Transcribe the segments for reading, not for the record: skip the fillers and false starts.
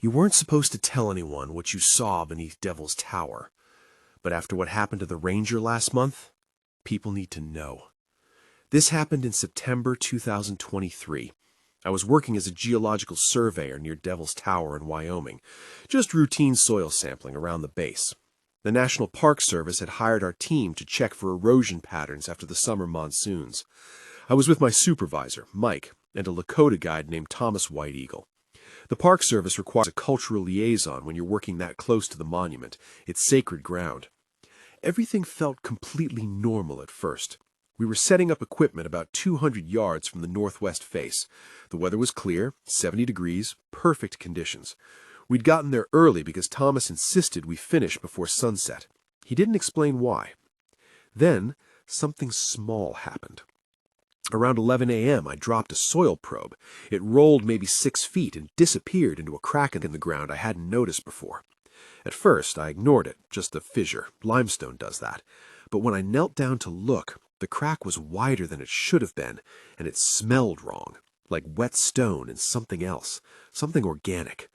You weren't supposed to tell anyone what you saw beneath Devil's Tower. But after what happened to the ranger last month, people need to know. This happened in September 2023. I was working as a geological surveyor near Devil's Tower in Wyoming, just routine soil sampling around the base. The National Park Service had hired our team to check for erosion patterns after the summer monsoons. I was with my supervisor, Mike, and a Lakota guide named Thomas White Eagle. The Park Service requires a cultural liaison when you're working that close to the monument. It's sacred ground. Everything felt completely normal at first. We were setting up equipment about 200 yards from the northwest face. The weather was clear, 70 degrees, perfect conditions. We'd gotten there early because Thomas insisted we finish before sunset. He didn't explain why. Then, something small happened. Around 11 a.m., I dropped a soil probe. It rolled maybe 6 feet and disappeared into a crack in the ground I hadn't noticed before. At first, I ignored it, just a fissure. Limestone does that. But when I knelt down to look, the crack was wider than it should have been, and it smelled wrong, like wet stone and something else, something organic.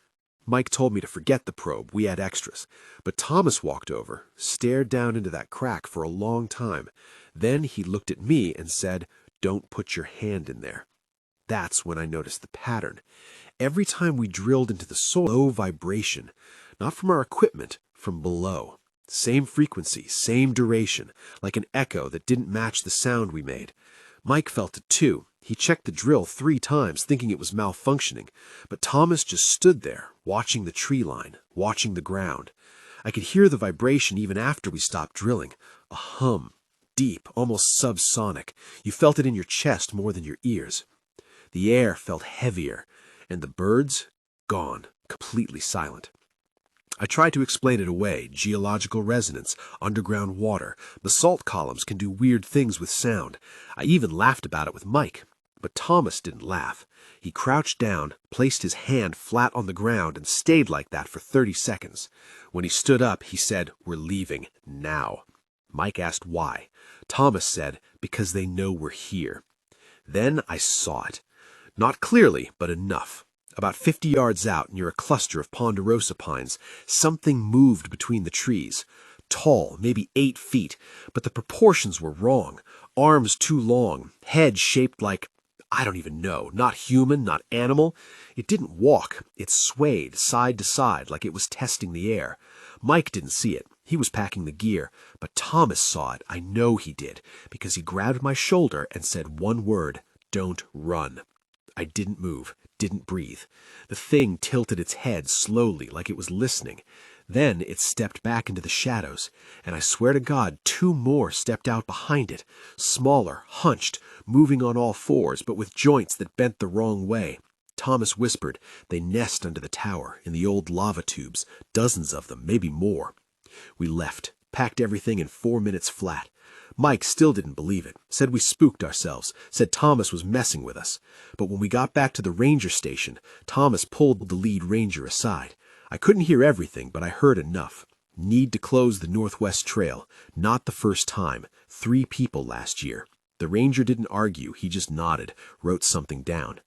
Mike told me to forget the probe, we had extras. But Thomas walked over, stared down into that crack for a long time. Then he looked at me and said, "Don't put your hand in there." That's when I noticed the pattern. Every time we drilled into the soil, low vibration, not from our equipment, from below. Same frequency, same duration, like an echo that didn't match the sound we made. Mike felt it too. He checked the drill 3 times, thinking it was malfunctioning. But Thomas just stood there, watching the tree line, watching the ground. I could hear the vibration even after we stopped drilling. A hum, deep, almost subsonic. You felt it in your chest more than your ears. The air felt heavier, and the birds, gone, completely silent. I tried to explain it away. Geological resonance, underground water. Basalt columns can do weird things with sound. I even laughed about it with Mike. But Thomas didn't laugh. He crouched down, placed his hand flat on the ground, and stayed like that for 30 seconds. When he stood up, he said, "We're leaving, now." Mike asked why. Thomas said, "Because they know we're here." Then I saw it. Not clearly, but enough. About 50 yards out, near a cluster of ponderosa pines, something moved between the trees. Tall, maybe 8 feet, but the proportions were wrong. Arms too long, head shaped like, I don't even know, not human, not animal. It didn't walk. It swayed side to side like it was testing the air. Mike didn't see it. He was packing the gear. But Thomas saw it. I know he did, because he grabbed my shoulder and said one word, "Don't run." I didn't move, didn't breathe. The thing tilted its head slowly like it was listening. Then it stepped back into the shadows, and I swear to God 2 more stepped out behind it, smaller, hunched, moving on all 4s, but with joints that bent the wrong way. Thomas whispered, "They nest under the tower, in the old lava tubes, dozens of them, maybe more." We left, packed everything in 4 minutes flat. Mike still didn't believe it, said we spooked ourselves, said Thomas was messing with us. But when we got back to the ranger station, Thomas pulled the lead ranger aside. I couldn't hear everything, but I heard enough. Need to close the Northwest Trail. Not the first time. 3 people last year. The ranger didn't argue, he just nodded, wrote something down.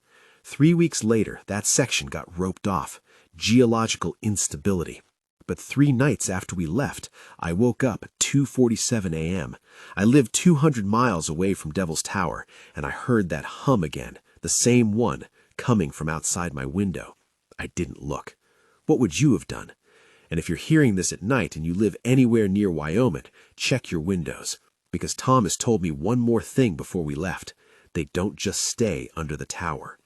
3 weeks later, that section got roped off. Geological instability. But 3 nights after we left, I woke up at 2:47 a.m. I lived 200 miles away from Devil's Tower, and I heard that hum again, the same one, coming from outside my window. I didn't look. What would you have done? And if you're hearing this at night and you live anywhere near Wyoming, check your windows. Because Thomas told me one more thing before we left. They don't just stay under the tower.